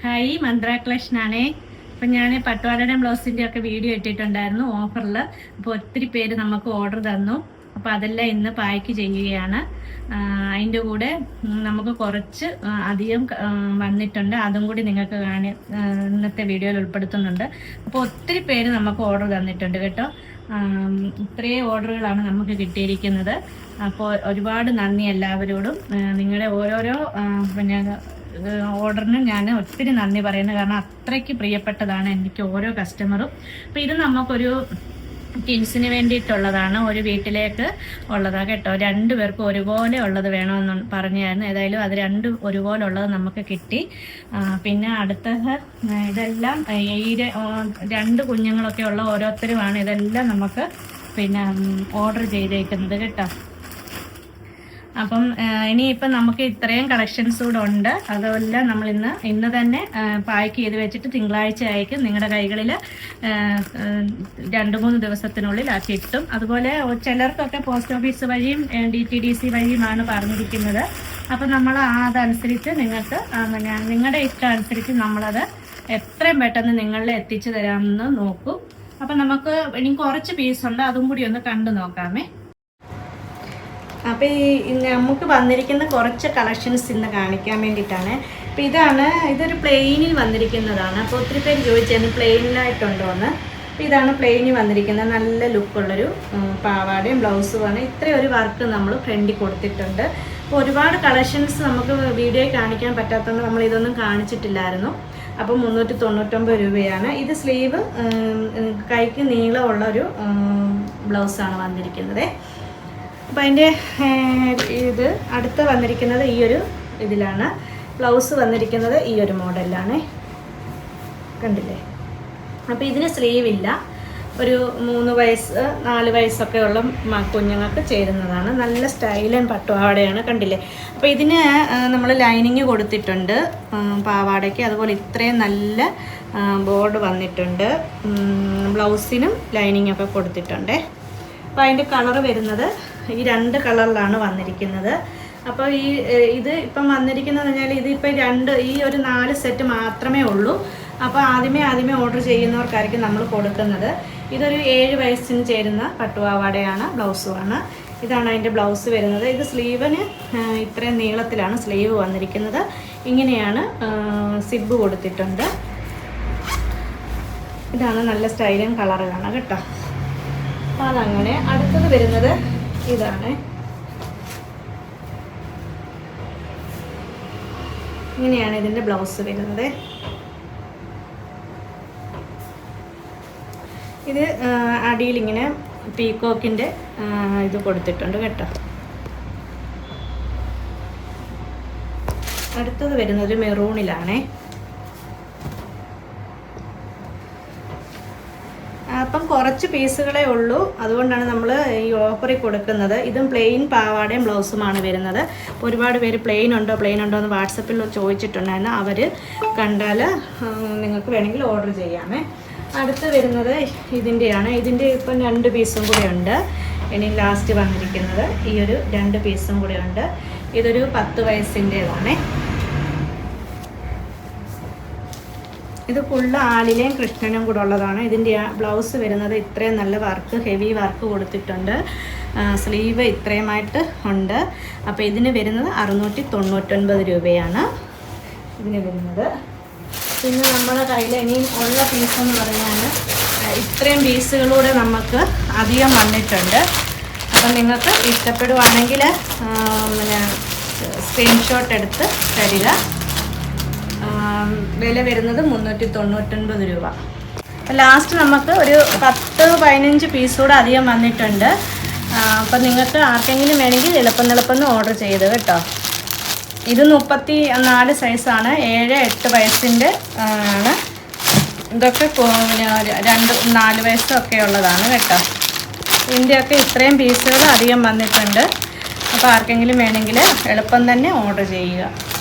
Hi, മന്ത്ര collection ആണേ. അപ്പം ഞാൻ പട്ടുപാവാടയുടെയും ബ്ലൗസിൻ്റെ ഒക്കെ വീഡിയോ ഇട്ടിട്ടുണ്ടായിരുന്നു ഓഫറിൽ. അപ്പോൾ ഒത്തിരി പേര് നമുക്ക് ഓർഡർ തന്നു. അപ്പോൾ അതെല്ലാം ഇന്ന് പായ്ക്ക് ചെയ്യുകയാണ്. അതിൻ്റെ കൂടെ നമുക്ക് കുറച്ച് അധികം വന്നിട്ടുണ്ട്, അതും കൂടി നിങ്ങൾക്ക് ഇന്നത്തെ വീഡിയോയിൽ ഉൾപ്പെടുത്തുന്നുണ്ട്. അപ്പോൾ ഒത്തിരി പേര് നമുക്ക് ഓർഡർ തന്നിട്ടുണ്ട് കേട്ടോ. ഇത്രയും ഓർഡറുകളാണ് നമുക്ക് കിട്ടിയിരിക്കുന്നത്. അപ്പോൾ ഒരുപാട് നന്ദി എല്ലാവരോടും. നിങ്ങളുടെ ഓരോരോ ഓർഡറിന് ഞാൻ ഒത്തിരി നന്ദി പറയുന്നു. കാരണം അത്രയ്ക്ക് പ്രിയപ്പെട്ടതാണ് എനിക്ക് ഓരോ കസ്റ്റമറും. അപ്പോൾ ഇത് നമുക്കൊരു കിഡ്സിന് വേണ്ടിയിട്ടുള്ളതാണ്, ഒരു വീട്ടിലേക്ക് ഉള്ളതാണ് കേട്ടോ. 2 പേർക്കും ഒരുപോലെ ഉള്ളത് വേണമെന്ന് പറഞ്ഞായിരുന്നു. ഏതായാലും അത് 2 ഒരുപോലെ ഉള്ളത് നമുക്ക് കിട്ടി. പിന്നെ അടുത്തത് ഇതെല്ലാം ഈ 2 കുഞ്ഞുങ്ങളൊക്കെ ഉള്ള ഓരോരുത്തരുമാണ് ഇതെല്ലാം നമുക്ക് ഓർഡർ ചെയ്തേക്കുന്നത് കേട്ടോ. അപ്പം ഇനിയിപ്പം നമുക്ക് ഇത്രയും കളക്ഷൻസ് കൂടെ ഉണ്ട്. അതെല്ലാം നമ്മൾ ഇന്ന് തന്നെ പാക്ക് ചെയ്ത് വെച്ചിട്ട് തിങ്കളാഴ്ച അയക്കും. നിങ്ങളുടെ കൈകളിൽ 2-3 ദിവസത്തിനുള്ളിൽ കിട്ടും. അതുപോലെ ചിലർക്കൊക്കെ പോസ്റ്റ് ഓഫീസ് വഴിയും DTDC വഴിയുമാണ് പറഞ്ഞിരിക്കുന്നത്. അപ്പം നമ്മൾ അതനുസരിച്ച് നിങ്ങൾക്ക് നിങ്ങളുടെ ഇഷ്ടം അനുസരിച്ച് നമ്മളത് എത്രയും പെട്ടെന്ന് നിങ്ങളിൽ എത്തിച്ചു തരാമെന്ന് നോക്കും. അപ്പം നമുക്ക് ഇനി കുറച്ച് പീസുണ്ട്, അതും കൂടി ഒന്ന് കണ്ടു നോക്കാമേ. അപ്പോൾ നമുക്ക് വന്നിരിക്കുന്ന കുറച്ച് കളക്ഷൻസ് ഇന്ന് കാണിക്കാൻ വേണ്ടിയിട്ടാണ്. അപ്പോൾ ഇതൊരു പ്ലെയിനിൽ വന്നിരിക്കുന്നതാണ്. അപ്പോൾ ഒത്തിരി പേര് ചോദിച്ചായിരുന്നു പ്ലെയിനിലായിട്ടുണ്ടോ എന്ന്. അപ്പോൾ ഇതാണ് പ്ലെയിനിൽ വന്നിരിക്കുന്നത്. നല്ല ലുക്കുള്ളൊരു പാവാടയും ബ്ലൗസുമാണ്. ഇത്രയും ഒരു വർക്ക് നമ്മൾ ഫ്രണ്ടിൽ കൊടുത്തിട്ടുണ്ട്. അപ്പോൾ ഒരുപാട് കളക്ഷൻസ് നമുക്ക് വീഡിയോയിൽ കാണിക്കാൻ പറ്റാത്തതുകൊണ്ട് നമ്മൾ ഇതൊന്നും കാണിച്ചിട്ടില്ലായിരുന്നു. അപ്പോൾ 399 രൂപയാണ്. ഇത് സ്ലീവ് കൈക്ക് നീളമുള്ളൊരു ബ്ലൗസാണ് വന്നിരിക്കുന്നത്. അപ്പം അതിൻ്റെ ഇത് അടുത്ത് വന്നിരിക്കുന്നത് ഈ ഒരു ഇതിലാണ്. ബ്ലൗസ് വന്നിരിക്കുന്നത് ഈ ഒരു മോഡലിലാണ്, കണ്ടില്ലേ. അപ്പോൾ ഇതിന് സ്ലീവ് ഇല്ല. ഒരു 3 വയസ്സ് 4 വയസ്സൊക്കെ ഉള്ള കുഞ്ഞുങ്ങൾക്ക് ചേരുന്നതാണ്. നല്ല സ്റ്റൈലൻ പട്ടുപാവാടയാണ്, കണ്ടില്ലേ. അപ്പോൾ ഇതിന് നമ്മൾ ലൈനിങ് കൊടുത്തിട്ടുണ്ട് പാവാടയ്ക്ക്. അതുപോലെ ഇത്രയും നല്ല ബോർഡ് വന്നിട്ടുണ്ട്. ബ്ലൗസിനും ലൈനിങ് ഒക്കെ കൊടുത്തിട്ടുണ്ട്. അപ്പോൾ അതിൻ്റെ കളർ വരുന്നത് ഈ 2 കളറിലാണ് വന്നിരിക്കുന്നത്. അപ്പോൾ ഇത് ഇപ്പം വന്നിരിക്കുന്നത് പറഞ്ഞാൽ ഇതിപ്പോൾ ഈ ഒരു 4 സെറ്റ് മാത്രമേ ഉള്ളൂ. അപ്പോൾ ആദ്യമേ ഓർഡർ ചെയ്യുന്നവർക്കായിരിക്കും നമ്മൾ കൊടുക്കുന്നത്. ഇതൊരു 7 വയസ്സിന് ചേരുന്ന പട്ടുപാവാടയാണ്, ബ്ലൗസുമാണ്. ഇതാണ് അതിൻ്റെ ബ്ലൗസ് വരുന്നത്. ഇത് സ്ലീവിന് ഇത്രയും നീളത്തിലാണ് സ്ലീവ് വന്നിരിക്കുന്നത്. ഇങ്ങനെയാണ് സിബ് കൊടുത്തിട്ടുണ്ട്. ഇതാണ് നല്ല സ്റ്റൈലും കളറുമാണ് കേട്ടോ. അപ്പോൾ അതങ്ങനെ. അടുത്തത് വരുന്നത് ഇതാണ്. ഇങ്ങനെയാണ് ഇതിൻ്റെ ബ്ലൗസ് വരുന്നത്. ഇത് അടിയിൽ ഇങ്ങനെ പീക്കോക്കിൻ്റെ ഇത് കൊടുത്തിട്ടുണ്ട് കേട്ടോ. അടുത്തത് വരുന്നത് മെറൂണിലാണേ. അപ്പം കുറച്ച് പീസുകളേ ഉള്ളൂ, അതുകൊണ്ടാണ് നമ്മൾ ഈ ഓഫറിൽ കൊടുക്കുന്നത്. ഇതും പ്ലെയിൻ പാവാടയും ബ്ലൗസുമാണ് വരുന്നത്. ഒരുപാട് പേര് പ്ലെയിൻ ഉണ്ടോ എന്ന് വാട്സപ്പിൽ ചോദിച്ചിട്ടുണ്ടായിരുന്നു. അവർ കണ്ടാൽ നിങ്ങൾക്ക് വേണമെങ്കിൽ ഓർഡർ ചെയ്യാമേ. അടുത്ത് വരുന്നത് ഇതിൻ്റെയാണ്. ഇതിൻ്റെ ഇപ്പം 2 പീസും കൂടെ ഉണ്ട്. ഇനി ലാസ്റ്റ് വന്നിരിക്കുന്നത് ഈ ഒരു 2 പീസും കൂടെ ഉണ്ട്. ഇതൊരു 10 വയസ്സിൻ്റേതാണേ. ഇത് ഫുള്ള് ആലിലയും കൃഷ്ണനും കൂടെ ഉള്ളതാണ്. ഇതിൻ്റെ ബ്ലൗസ് വരുന്നത് ഇത്രയും നല്ല വർക്ക്, ഹെവി വർക്ക് കൊടുത്തിട്ടുണ്ട്. സ്ലീവ് ഇത്രയുമായിട്ട് ഉണ്ട്. അപ്പോൾ ഇതിന് വരുന്നത് 699 രൂപയാണ് ഇതിന് വരുന്നത്. പിന്നെ നമ്മുടെ കയ്യിൽ ഇനിയും ഉള്ള പീസെന്ന് പറഞ്ഞാൽ ഇത്രയും പീസുകളൂടെ നമുക്ക് അധികം വന്നിട്ടുണ്ട്. അപ്പം നിങ്ങൾക്ക് ഇഷ്ടപ്പെടുവാണെങ്കിൽ സ്ക്രീൻഷോട്ട് എടുത്ത് തരിക. വില വരുന്നത് 399 രൂപ. ലാസ്റ്റ് നമുക്ക് ഒരു 10-15 പീസ് കൂടെ അധികം വന്നിട്ടുണ്ട്. അപ്പം നിങ്ങൾക്ക് ആർക്കെങ്കിലും വേണമെങ്കിൽ എളുപ്പം ഓർഡർ ചെയ്ത് കേട്ടോ. ഇത് 34 സൈസാണ്. 7-8 വയസ്സിൻ്റെ ആണ്. ഇതൊക്കെ 2-4 വയസ്സൊക്കെ ഉള്ളതാണ് കേട്ടോ. ഇതിൻ്റെയൊക്കെ ഇത്രയും പീസുകൾ അധികം വന്നിട്ടുണ്ട്. അപ്പോൾ ആർക്കെങ്കിലും വേണമെങ്കിൽ എളുപ്പം തന്നെ ഓർഡർ ചെയ്യുക.